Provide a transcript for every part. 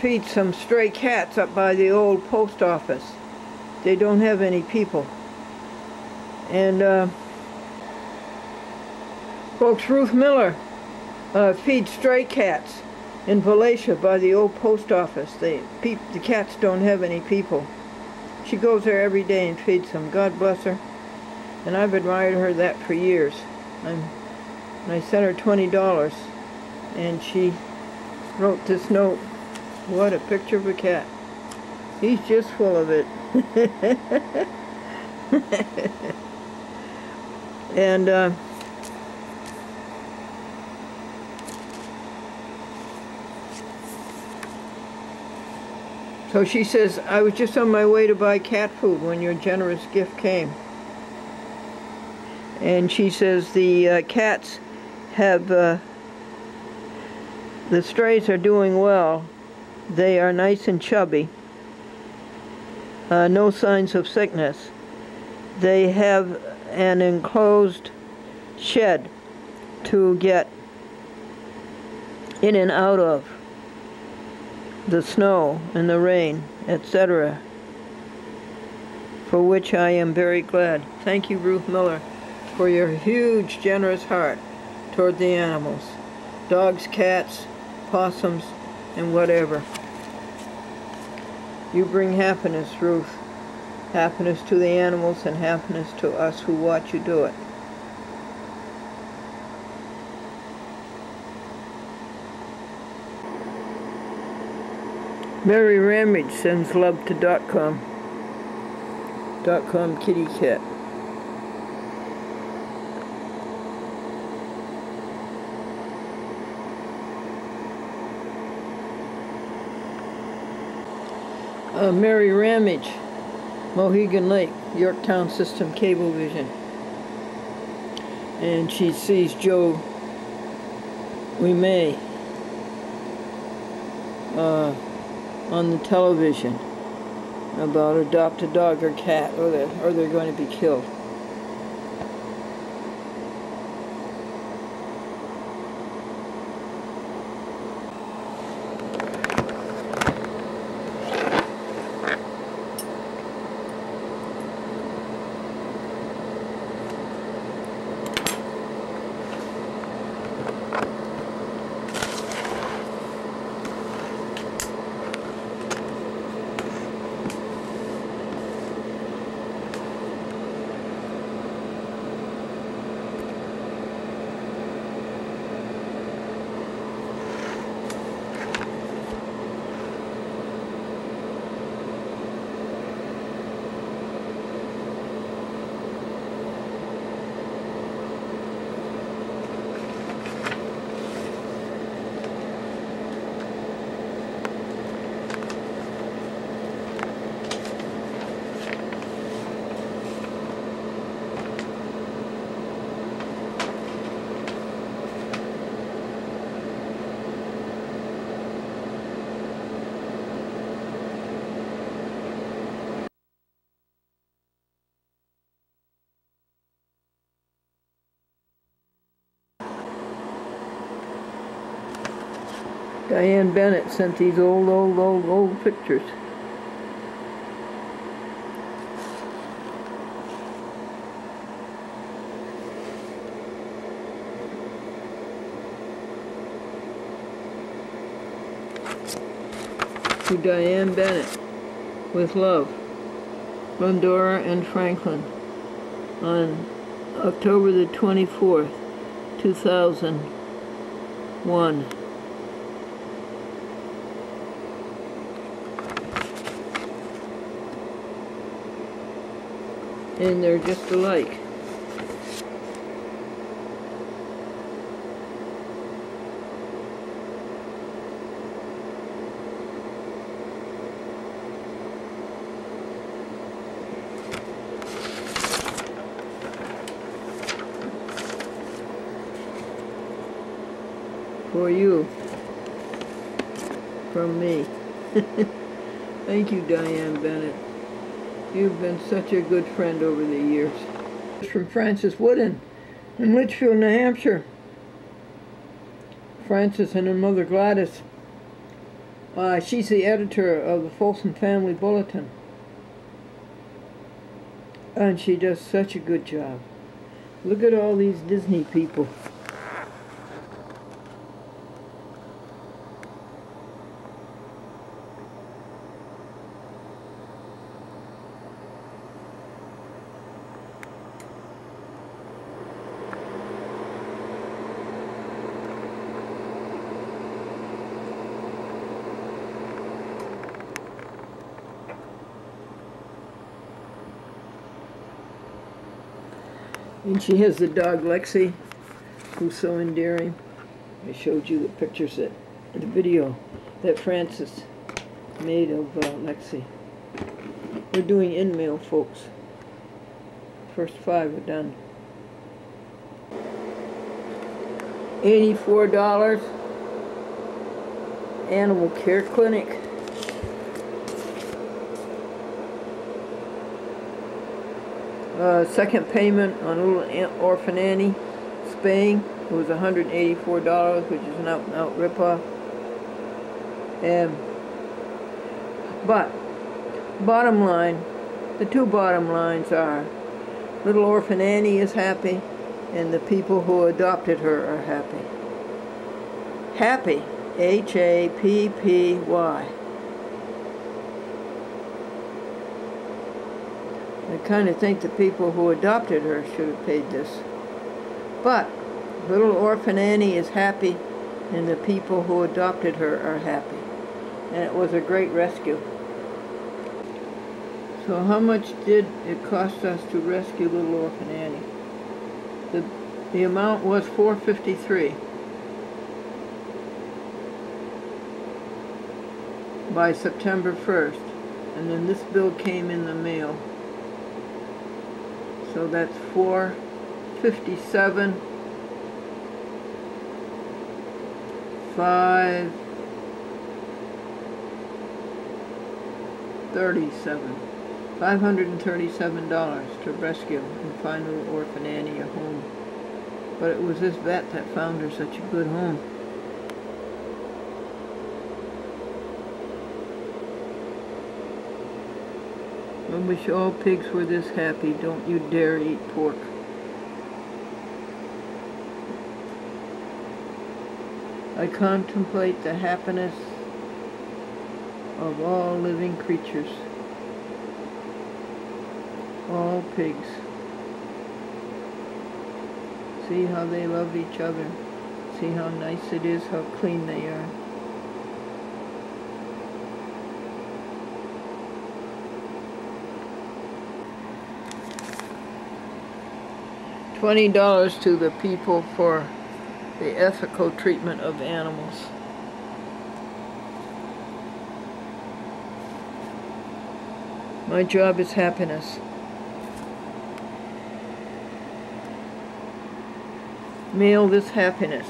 feed some stray cats up by the old post office. They don't have any people. And folks, Ruth Miller feeds stray cats in Valatia by the old post office. The cats don't have any people. She goes there every day and feeds them. God bless her. And I've admired her that for years. And I sent her $20, and she wrote this note. What a picture of a cat. He's just full of it. And so she says, I was just on my way to buy cat food when your generous gift came. And she says the cats have, the strays are doing well. They are nice and chubby. No signs of sickness. They have an enclosed shed to get in and out of the snow and the rain, etc., for which I am very glad. Thank you, Ruth Miller, for your huge, generous heart toward the animals. Dogs, cats, possums, and whatever. You bring happiness, Ruth. Happiness to the animals and happiness to us who watch you do it. Mary Ramage sends love to .com. .com kitty cat. Mary Ramage, Mohegan Lake, Yorktown System Cablevision. And she sees Joe May on the television about adopt a dog or cat, or they're going to be killed. Diane Bennett sent these old pictures. To Diane Bennett, with love, Glendora and Franklin, on October the 24th, 2001. And they're just alike. For you, from me. Thank you, Diane Bennett. You've been such a good friend over the years. From Frances Wooden in Litchfield, New Hampshire. Frances and her mother Gladys She's the editor of the Folsom Family Bulletin. And she does such a good job. Look at all these Disney people. And she has the dog Lexi, who's so endearing. I showed you the pictures the video that Francis made of Lexi. We're doing in-mail, folks. First 5 are done. $84. Animal Care Clinic. Second payment on Little Orphan Annie spaying. It was $184, which is an out-and-out ripoff. But bottom line, the two bottom lines are: Little Orphan Annie is happy, and the people who adopted her are happy. Happy, H-A-P-P-Y. I kind of think the people who adopted her should have paid this. But Little Orphan Annie is happy, and the people who adopted her are happy. And it was a great rescue. So how much did it cost us to rescue Little Orphan Annie? The amount was $453 by September 1st, and then this bill came in the mail. So that's $457, $537 to rescue and find Little Orphan Annie a home. But it was this vet that found her such a good home. I wish all pigs were this happy. Don't you dare eat pork. I contemplate the happiness of all living creatures. All pigs. See how they love each other. See how nice it is, how clean they are. $20 to the people for the ethical treatment of animals. My job is happiness. Mail this happiness.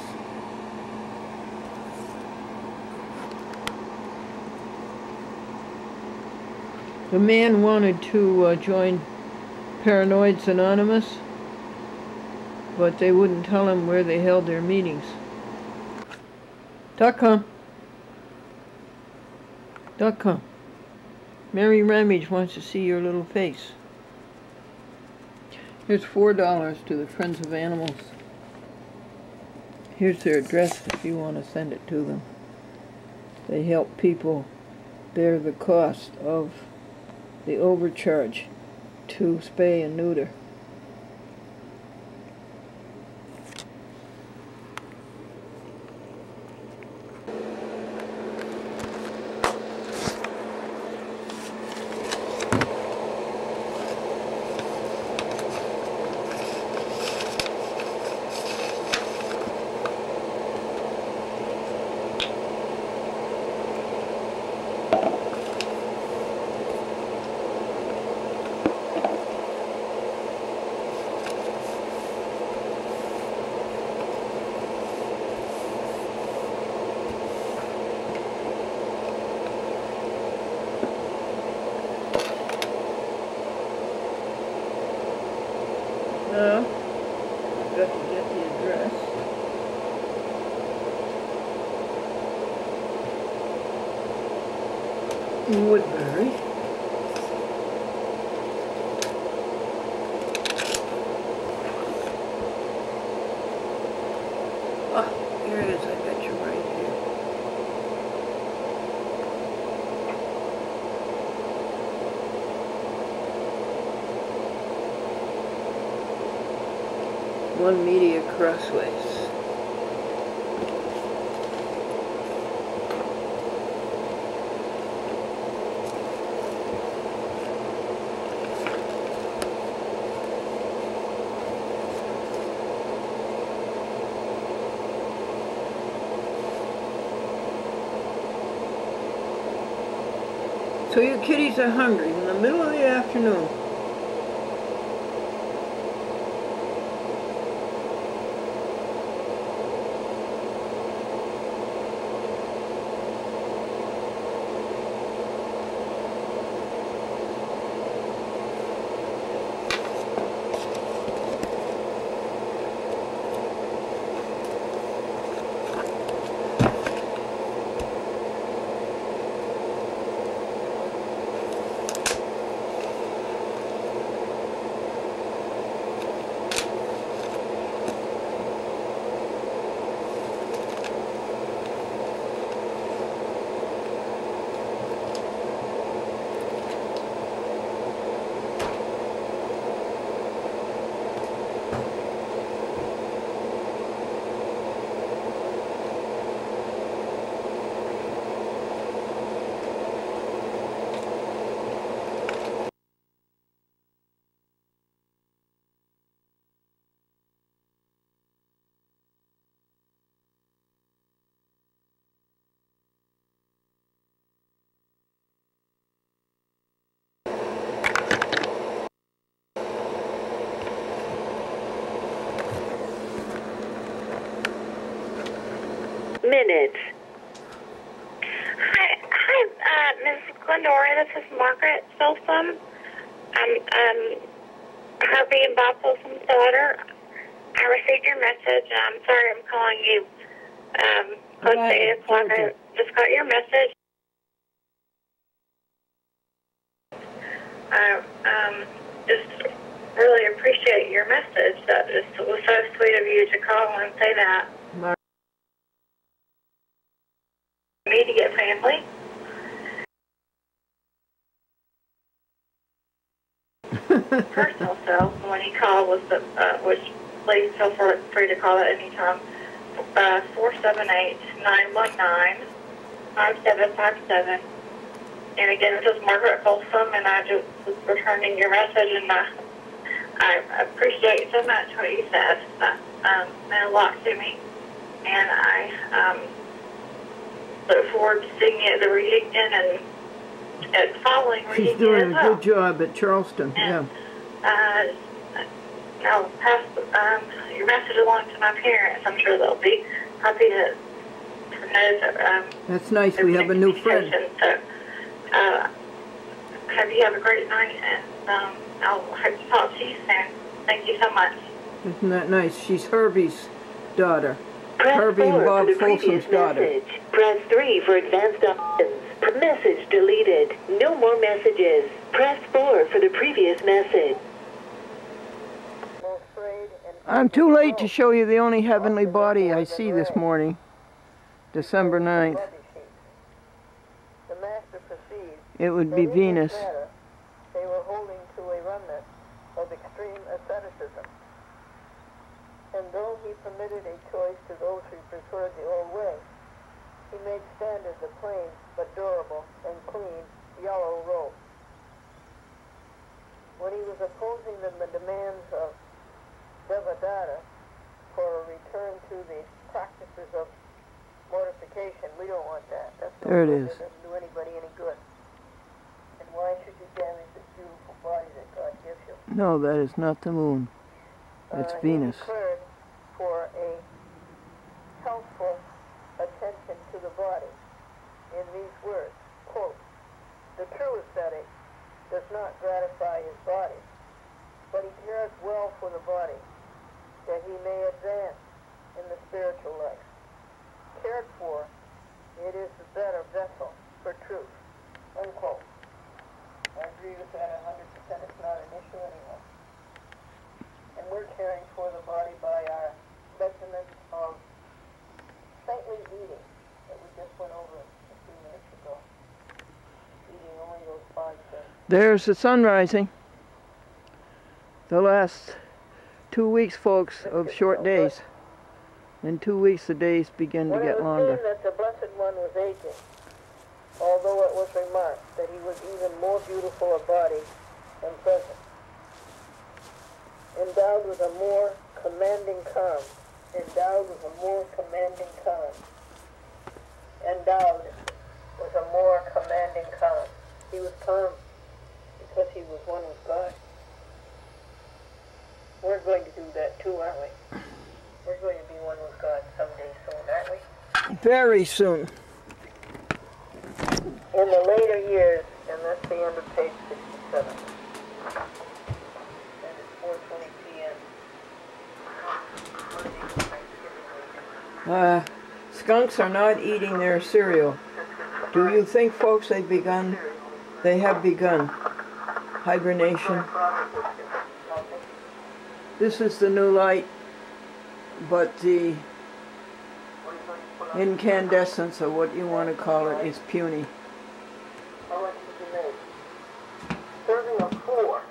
The man wanted to join Paranoids Anonymous, but they wouldn't tell him where they held their meetings. .com. Mary Ramage wants to see your little face. Here's $4 to the Friends of Animals. Here's their address if you want to send it to them. They help people bear the cost of the overcharge to spay and neuter. Now, I've got to get the address. Woodbury. Oh, here it is. I got you right here. One Media Crossways. So your kitties are hungry in the middle of the afternoon. Minutes. Hi, Ms. Glendora. This is Margaret Folsom. I'm Herbie and Bob Folsom's daughter. I received your message. I'm sorry I'm calling you close to 8 o'clock. I just got your message. I just really appreciate your message. That was so sweet of you to call and say that. Immediate family. Personal cell, when he called, was the which please feel free to call at any time. 478-919-5757. And again, this is Margaret Folsom, and I just was returning your message, and I appreciate so much what you said. That meant a lot to me, and I look forward to seeing you at the reading and following reading. She's doing as well. a good job at Charleston. And, yeah. I'll pass your message along to my parents. I'm sure they'll be happy to know that. That's nice. We have a new friend. So, have you have a great night, and I'll hope to talk to you soon. Thank you so much. Isn't that nice? She's Herbie's daughter. Press Herbie and 4 Bob for the Folsom's previous daughter. message. Press 3 for advanced options. Message deleted. No more messages. Press 4 for the previous message. I'm too late to show you the only heavenly body I see this morning, December 9th. It would be Venus. They were holding to a remnant of extreme asceticism. And though he permitted a choice to those who preferred the old way, he made standard the plain but durable and clean yellow robe. When he was opposing the demands of Devadatta for a return to the practices of mortification, we don't want that. That's no There it good. is. It doesn't do anybody any good. And why should you damage this beautiful body that God gives you? No, that is not the moon. It's Venus. He declared for a healthful attention to the body in these words, quote, "The true ascetic does not gratify his body, but he cares well for the body, that he may advance in the spiritual life. Cared for, it is the better vessel for truth," unquote. There's the sun rising. The last 2 weeks, folks, of short days. In 2 weeks, the days begin to get longer. When it was seen that the Blessed One was aging, although it was remarked that he was even more beautiful of body than present, endowed with a more commanding calm, endowed with a more commanding calm, endowed with a more commanding calm. He was calm because he was one with God. We're going to do that too, aren't we? We're going to be one with God someday soon, aren't we? Very soon. In the later years, and that's the end of page 67. And it's 4:20 p.m. Skunks are not eating their cereal. Do you think, folks, they have begun hibernation? This is the new light, but the incandescence, or what you want to call it, is puny. How much did you make? Serving of 4.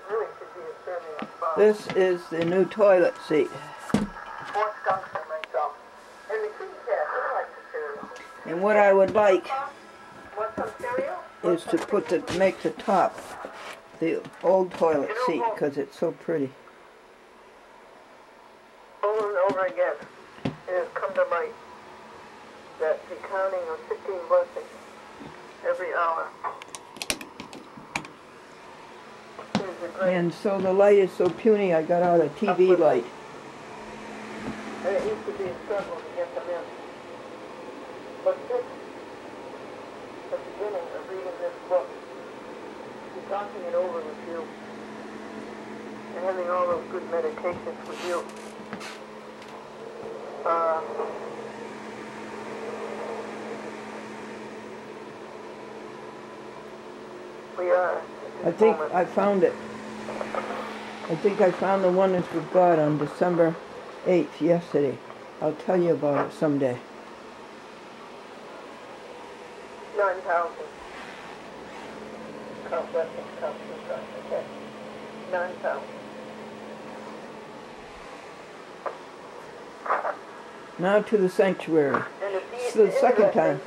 Really should be a serving of 5. This is the new toilet seat. 4 skunks and myself. And the kitty cat, they like the cereal. And what I would like Want some cereal? is to make the top the old toilet seat, because it's so pretty. Over and over again, it has come to light that the counting of 15 blessings every hour is a great... And so the light is so puny, I got out a TV light. And it used to be a struggle to get them in. But since the beginning of reading this book, and talking it over with you, and having all those good meditations with you, we are. I think I found it. I think I found the Oneness with God on December 8th, yesterday. I'll tell you about it someday. 9,000. Count blessings, count suicide, okay? 9,000. Now to the sanctuary. And It's the second time.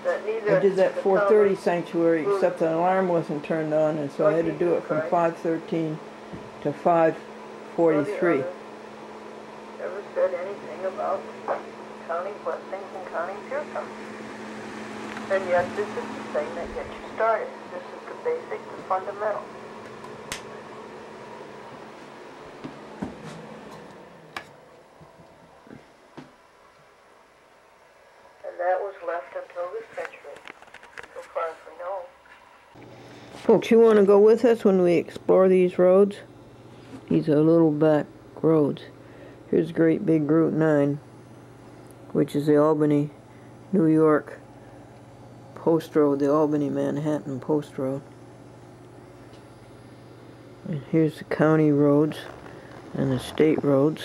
I did that 4:30 sanctuary, except the alarm wasn't turned on, and so I had to do it from 5:13 to 5:43. Ever said anything about counting blessings and counting fearsome? And yet this is the thing that gets you started. This is the basic, the fundamental. And that was left until this century, so far as we know. Folks, you want to go with us when we explore these roads? These are little back roads. Here's Great Big Route 9, which is the Albany, New York Post Road, the Albany, Manhattan Post Road. And here's the county roads and the state roads.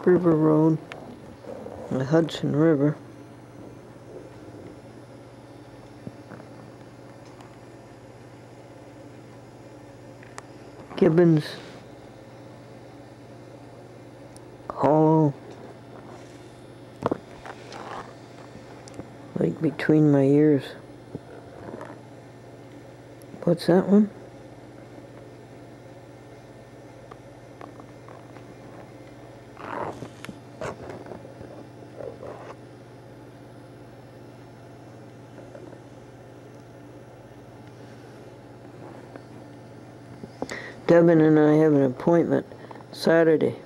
River Road, the Hudson River. Gibbons Hollow, like between my ears. What's that one? Devin and I have an appointment Saturday,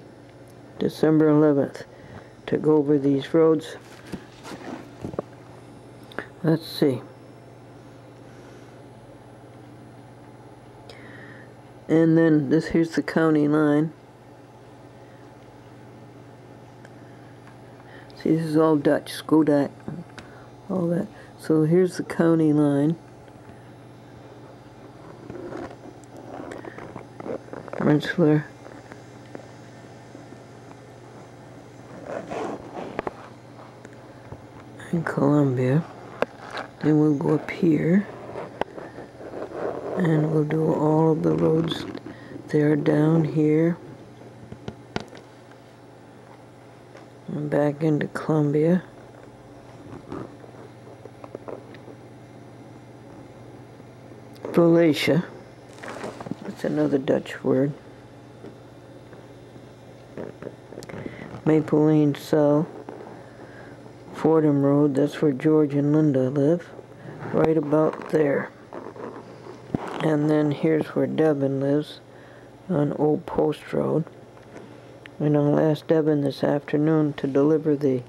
December 11th, to go over these roads. Let's see. And then here's the county line. See, this is all Dutch, Skodak, all that. So here's the county line. Rensselaer. in Columbia. Then we'll go up here, and we'll do all of the roads there down here, and back into Columbia. Valencia, that's another Dutch word. Maple Lane South, Fordham Road, that's where George and Linda live, right about there. And then here's where Devin lives, on Old Post Road. And I'll ask Devin this afternoon to deliver the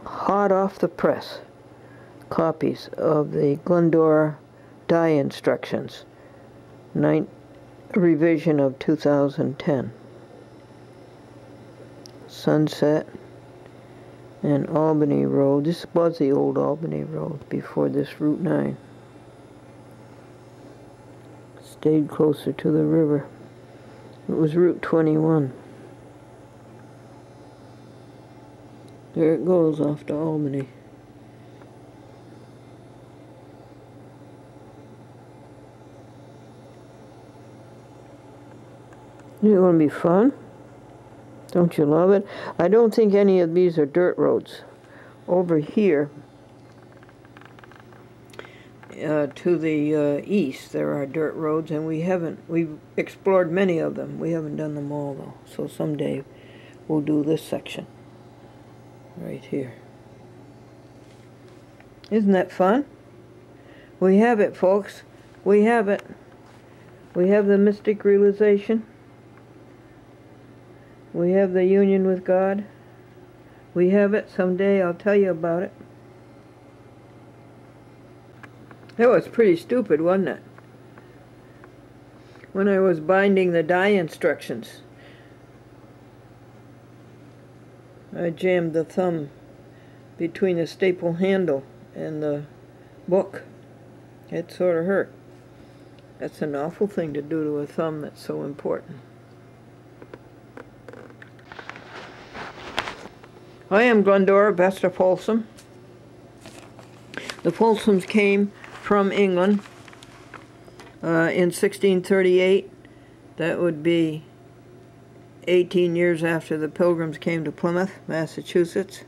hot off the press copies of the Glendora die instructions, revision of 2010. Sunset and Albany Road. This was the old Albany Road before this Route 9. Stayed closer to the river. It was Route 21. There it goes off to Albany. Isn't it going to be fun? Don't you love it? I don't think any of these are dirt roads. Over here, to the east, there are dirt roads, and we've explored many of them. We haven't done them all, though. So someday we'll do this section right here. Isn't that fun? We have it, folks. We have it. We have the mystic realization. We have the union with God. We have it. Someday I'll tell you about it. It was pretty stupid, wasn't it? When I was binding the die instructions, I jammed the thumb between the staple handle and the book. It sort of hurt. That's an awful thing to do to a thumb that's so important. I am Glendora, best of Folsom. The Folsoms came from England in 1638. That would be 18 years after the Pilgrims came to Plymouth, Massachusetts.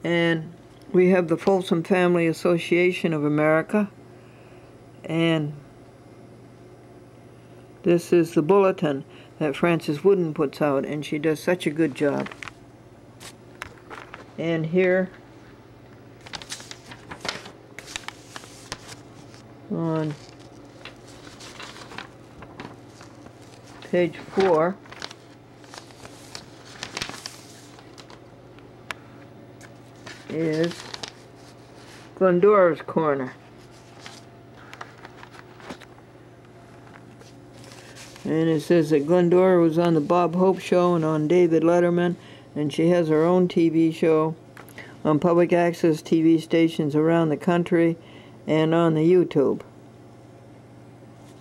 And we have the Folsom Family Association of America. And this is the bulletin that Frances Wooden puts out, and she does such a good job. And here on page 4 is Glendora's Corner. And it says that Glendora was on the Bob Hope Show and on David Letterman, and she has her own TV show on public access TV stations around the country and on the YouTube.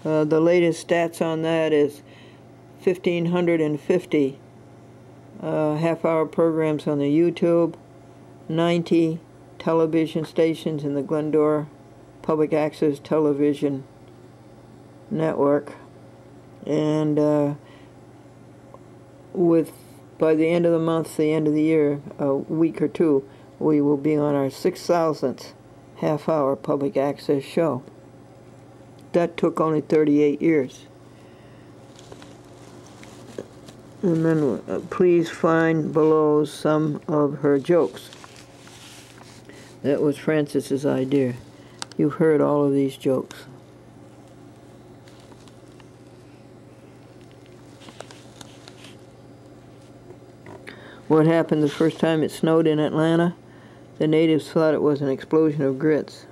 The latest stats on that is 1,550 half-hour programs on the YouTube, 90 television stations in the Glendora Public Access Television Network, and by the end of the month, the end of the year, a week or two, we will be on our 6,000th half-hour public access show. That took only 38 years. And then please find below some of her jokes. That was Frances's idea. You've heard all of these jokes. What happened the first time it snowed in Atlanta? The natives thought it was an explosion of grits.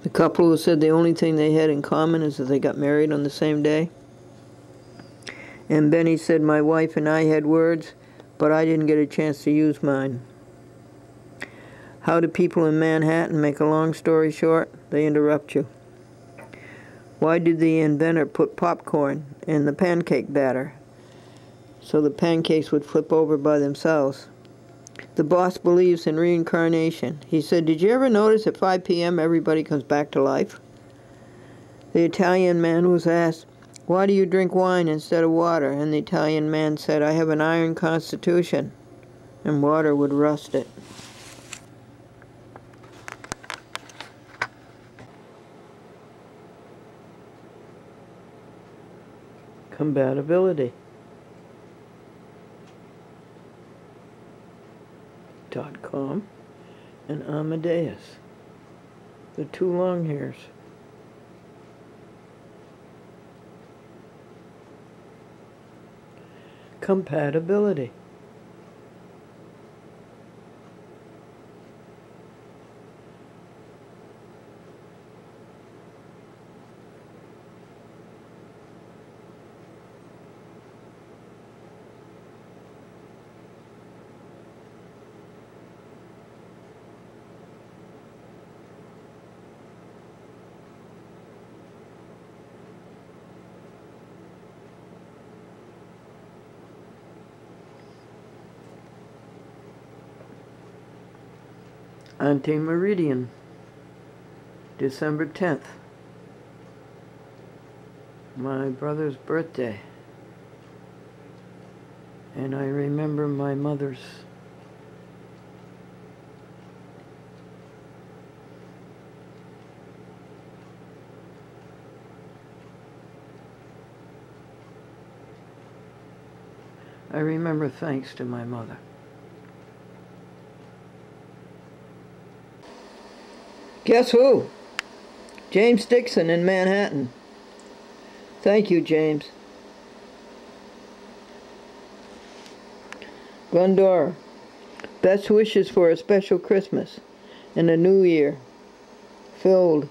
The couple who said the only thing they had in common is that they got married on the same day. And Benny said, my wife and I had words, but I didn't get a chance to use mine. How do people in Manhattan make a long story short? They interrupt you. Why did the inventor put popcorn in the pancake batter so the pancakes would flip over by themselves? The boss believes in reincarnation. He said, did you ever notice at 5 p.m. everybody comes back to life? The Italian man was asked, why do you drink wine instead of water? And the Italian man said, I have an iron constitution, and water would rust it. Compatibility. .com and Amadeus, the two long hairs. Compatibility. Ante-meridian, December 10th, my brother's birthday, and I remember my mother's. I remember thanks to my mother. Guess who? James Dixon in Manhattan. Thank you, James. Glendora. Best wishes for a special Christmas and a new year filled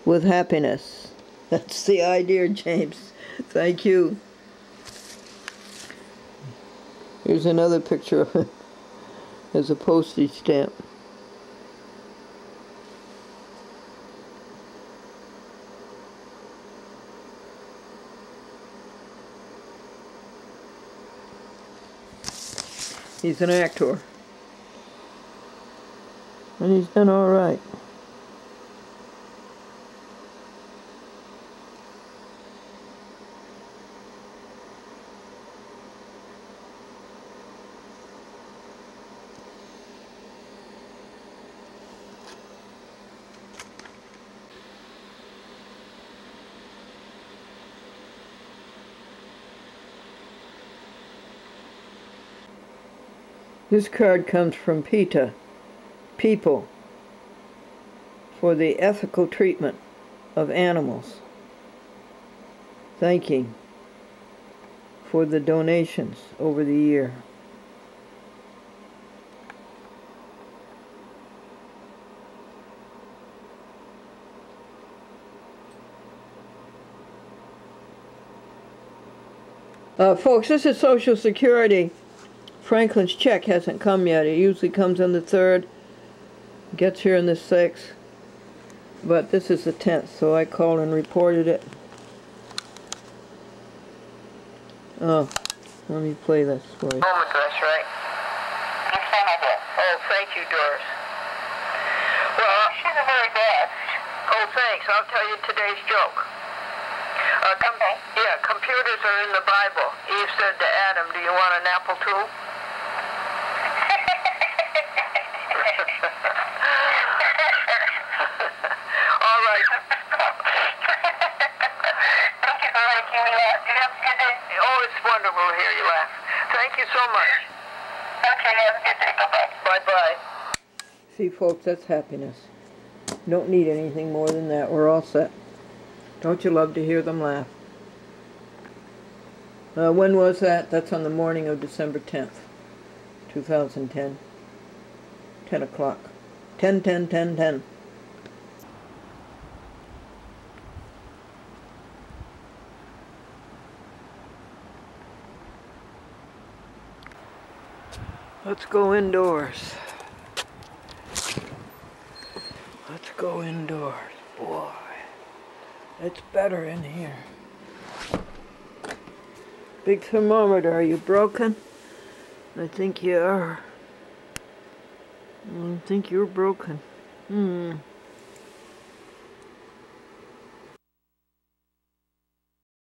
with happiness. That's the idea, James. Thank you. Here's another picture of it as a postage stamp. He's an actor, and he's done all right. This card comes from PETA, People for the Ethical Treatment of Animals, thanking for the donations over the year. Folks, this is Social Security. Franklin's check hasn't come yet. It usually comes on the 3rd, gets here on the 6th, but this is the 10th, so I called and reported it. Oh, let me play this for you. Home address, right? Yes, I did. Oh, thank you, Doris. Well, she's a very bad. Oh, thanks. I'll tell you today's joke. Okay. Yeah, computers are in the Bible. Eve said to Adam, do you want an apple too? All right. Thank you for making me laugh. You have a good day. Oh, it's wonderful to hear you laugh. Thank you so much. Okay, have a good day. Bye-bye. Bye-bye. See, folks, that's happiness. Don't need anything more than that. We're all set. Don't you love to hear them laugh? When was that? That's on the morning of December 10th, 2010. 10 o'clock. 10. Let's go indoors. go indoors. Boy, it's better in here. Big thermometer, are you broken? I think you are. I think you're broken.